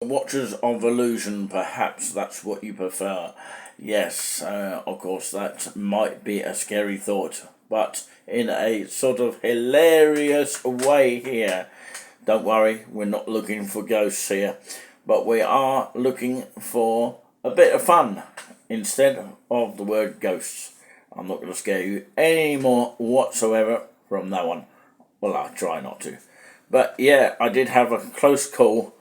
Watchers of Illusion, perhaps that's what you prefer. Yes, of course, that might be a scary thought, but in a sort of hilarious way here. Don't worry, we're not looking for ghosts here, but we are looking for a bit of fun instead of the word ghosts. I'm not going to scare you any more whatsoever from that one. Well, I'll try not to. But yeah, I did have a close call,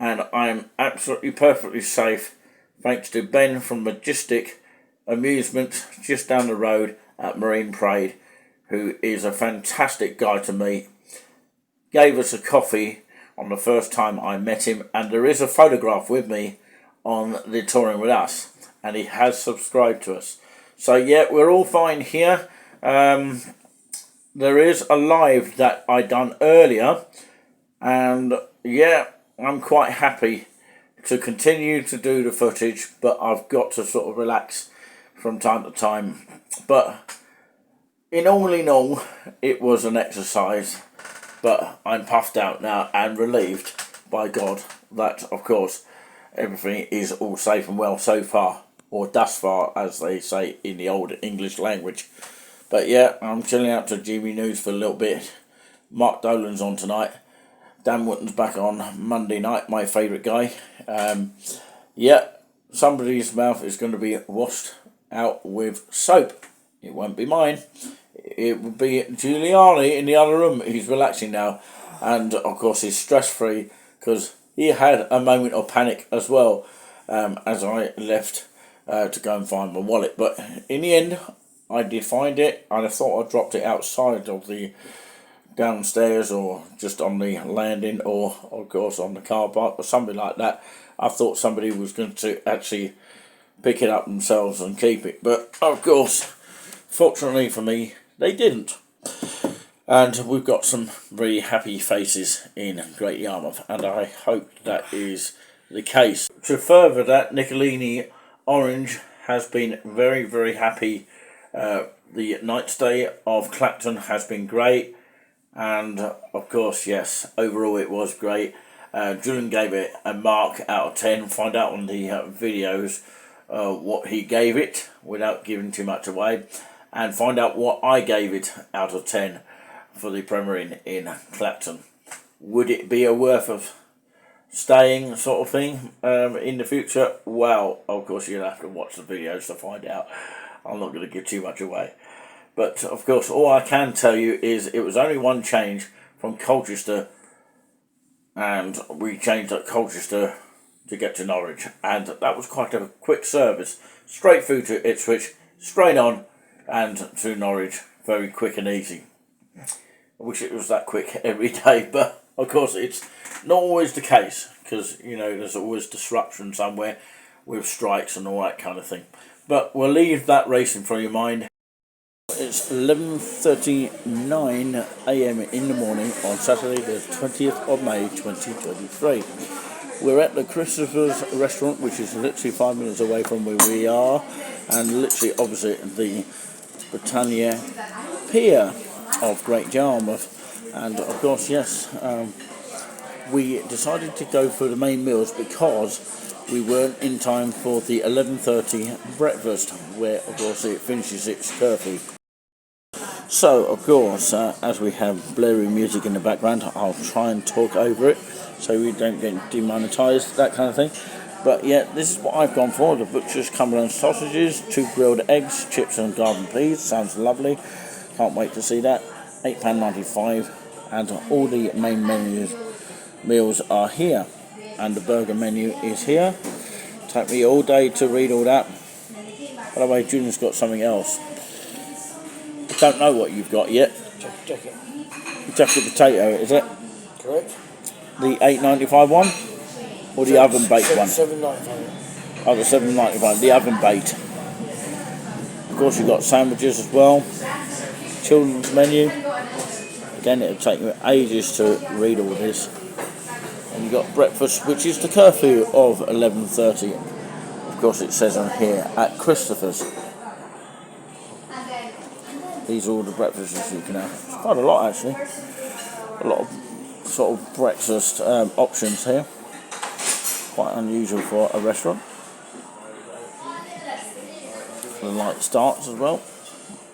and I'm absolutely perfectly safe thanks to Ben from Majestic Amusement just down the road at Marine Parade, who is a fantastic guy to meet. Gave us a coffee on the first time I met him, and there is a photograph with me on the touring with us, and he has subscribed to us. So yeah, we're all fine here. There is a live that I done earlier, and yeah, I'm quite happy to continue to do the footage, but I've got to sort of relax from time to time. But in all, it was an exercise, but I'm puffed out now and relieved, by God, that, of course, everything is all safe and well so far, or thus far, as they say in the old English language. But yeah, I'm chilling out to GB News for a little bit. Mark Dolan's on tonight. Dan Wotton's back on Monday night, my favourite guy. Yeah, somebody's mouth is going to be washed out with soap. It won't be mine. It will be Giuliani in the other room. He's relaxing now. And, of course, he's stress-free because he had a moment of panic as well as I left to go and find my wallet. But in the end, I did find it, and I thought I dropped it outside of the downstairs or just on the landing, or of course on the car park or something like that. I thought somebody was going to actually pick it up themselves and keep it, but of course, fortunately for me, they didn't. And we've got some very happy faces in Great Yarmouth, and I hope that is the case. To further that, Nicolini Orange has been very, very happy. The night stay of Clacton has been great. And of course, yes, overall it was great. Julian gave it a mark out of 10. Find out on the videos what he gave it without giving too much away. And find out what I gave it out of 10 for the Premier in Clacton. Would it be a worth of staying sort of thing in the future? Well, of course, you'll have to watch the videos to find out. I'm not going to give too much away. But, of course, all I can tell you is it was only one change from Colchester, and we changed at Colchester to get to Norwich. And that was quite a quick service. Straight through to Ipswich, straight on, and to Norwich. Very quick and easy. I wish it was that quick every day, but, of course, it's not always the case, because, you know, there's always disruption somewhere with strikes and all that kind of thing. But we'll leave that racing from your mind. It's 11:39 a.m. in the morning on Saturday the 20th of May 2023. We're at the Christopher's restaurant, which is literally 5 minutes away from where we are, and literally opposite the Britannia Pier of Great Yarmouth. And of course, yes, we decided to go for the main meals because we weren't in time for the 11:30 breakfast, where of course it finishes its curfew. So, of course, as we have blaring music in the background, I'll try and talk over it so we don't get demonetised, that kind of thing. But yeah, this is what I've gone for. The butcher's Cumberland sausages, 2 grilled eggs, chips and garden peas. Sounds lovely. Can't wait to see that. £8.95, and all the main meals are here. And the burger menu is here. Take me all day to read all that. By the way, Julian's got something else. I don't know what you've got yet. Check it. Jacket potato, is it? Correct. The £8.95 one? Or the oven baked one? £7.95. Oh, the £7.95, the oven baked. Of course, you've got sandwiches as well. Children's menu. Again, it'll take me ages to read all this. And you've got breakfast, which is the curfew of 11:30. Of course, it says on here at Christopher's. These are all the breakfasts you can have. It's quite a lot, actually. A lot of sort of breakfast options here. Quite unusual for a restaurant. The light starts as well.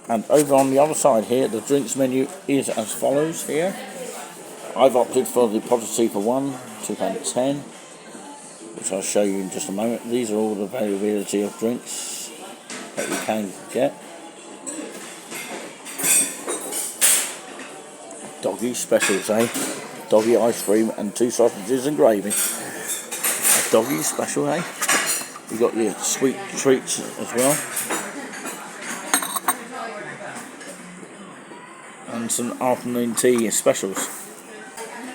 And over on the other side here, the drinks menu is as follows here. I've opted for the pot of tea for one, £2.10, which I'll show you in just a moment. These are all the availability of drinks that you can get. Doggy specials, eh? Doggy ice cream and 2 sausages and gravy. A doggy special, eh? You've got your sweet treats as well. And some afternoon tea specials.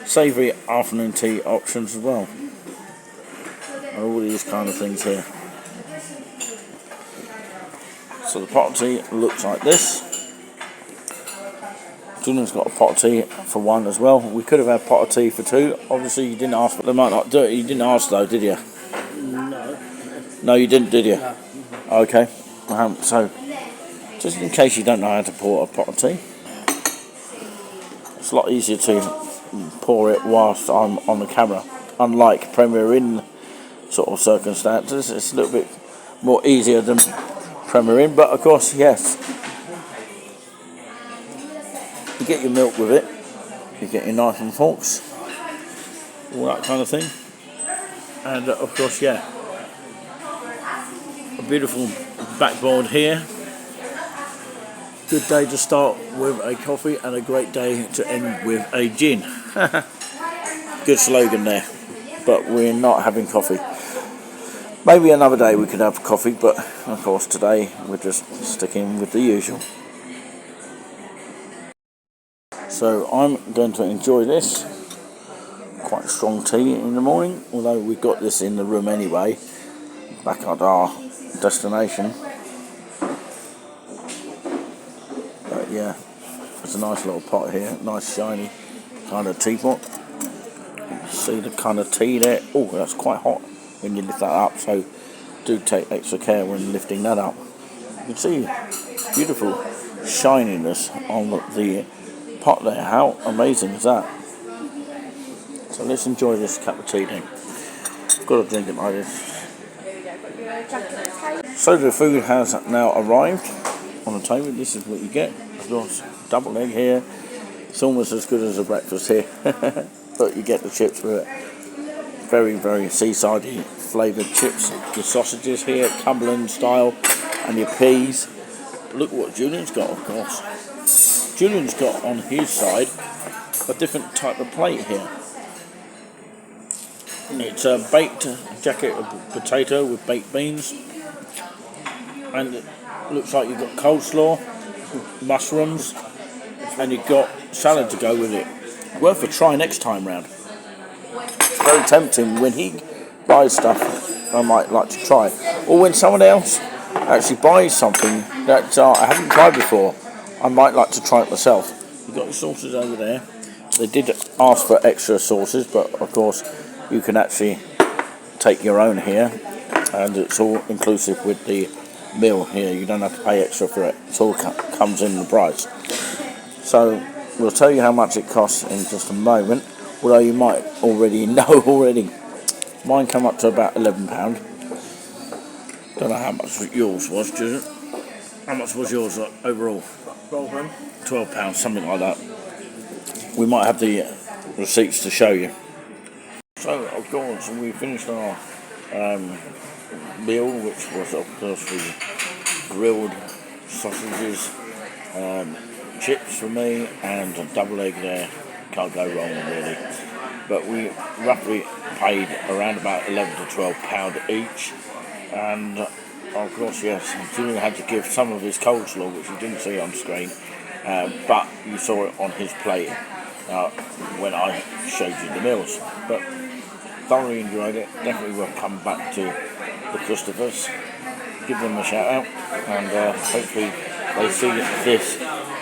Savoury afternoon tea options as well. And all these kind of things here. So the pot of tea looks like this. Julian's got a pot of tea for one as well. We could have had pot of tea for two. Obviously you didn't ask, but they might not do it. You didn't ask though, did you? No. No, you didn't, did you? No. Okay. So, just in case you don't know how to pour a pot of tea, it's a lot easier to pour it whilst I'm on the camera. Unlike Premier Inn sort of circumstances, it's a little bit more easier than Premier Inn, but of course, yes. You get your milk with it, you get your knife and forks, all that kind of thing. And of course, yeah, a beautiful backboard here. Good day to start with a coffee and a great day to end with a gin. Good slogan there, but we're not having coffee. Maybe another day we could have coffee, but of course today we're just sticking with the usual. So I'm going to enjoy this. Quite strong tea in the morning, although we've got this in the room anyway, back at our destination. But yeah, it's a nice little pot here, nice shiny kind of teapot. See the kind of tea there. Oh, that's quite hot when you lift that up, so do take extra care when lifting that up. You can see beautiful shininess on the pot there. How amazing is that? So let's enjoy this cup of tea then. Got to drink it like this. So the food has now arrived on the table. This is what you get. Of course, double egg here. It's almost as good as a breakfast here. But you get the chips with it. Very, very seaside flavoured chips. Your sausages here, Cumberland style, and your peas. Look what Julian's got, of course. Julian's got on his side a different type of plate here. It's a baked jacket of potato with baked beans, and it looks like you've got coleslaw, mushrooms, and you've got salad to go with it. Worth a try next time round. It's very tempting when he buys stuff. I might like to try it, or when someone else actually buys something that I haven't tried before, I might like to try it myself. You've got the sauces over there. They did ask for extra sauces, but of course you can actually take your own here, and it's all inclusive with the meal here. You don't have to pay extra for it. It all comes in the price. So we'll tell you how much it costs in just a moment, although you might already know already. Mine come up to about £11. Don't know how much yours was, Julian. How much was yours overall? £12. £12, something like that. We might have the receipts to show you. So, of course, we finished our meal, which was, of course, the grilled sausages, chips for me, and a double egg there. Can't go wrong, really. But we roughly paid around about £11 to £12 each. And, of course, yes, Julian had to give some of his coleslaw, which you didn't see on screen, but you saw it on his plate when I showed you the meals. But thoroughly enjoyed it. Definitely will come back to the Christophers, give them a shout out, and hopefully they see this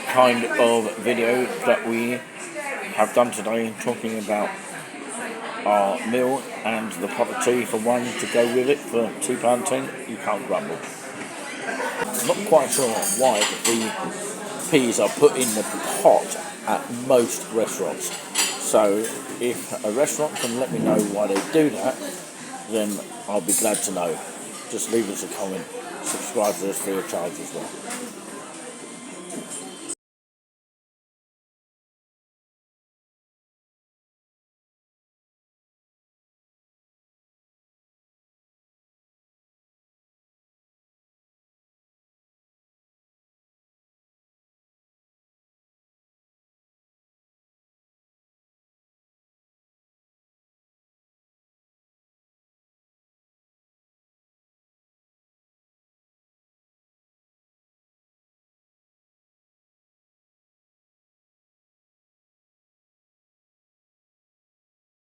kind of video that we have done today, talking about our meal and the pot of tea for one to go with it for £2.10. You can't grumble. Not quite sure why the peas are put in the pot at most restaurants. So if a restaurant can let me know why they do that, then I'll be glad to know. Just leave us a comment. Subscribe to us free of charge as well.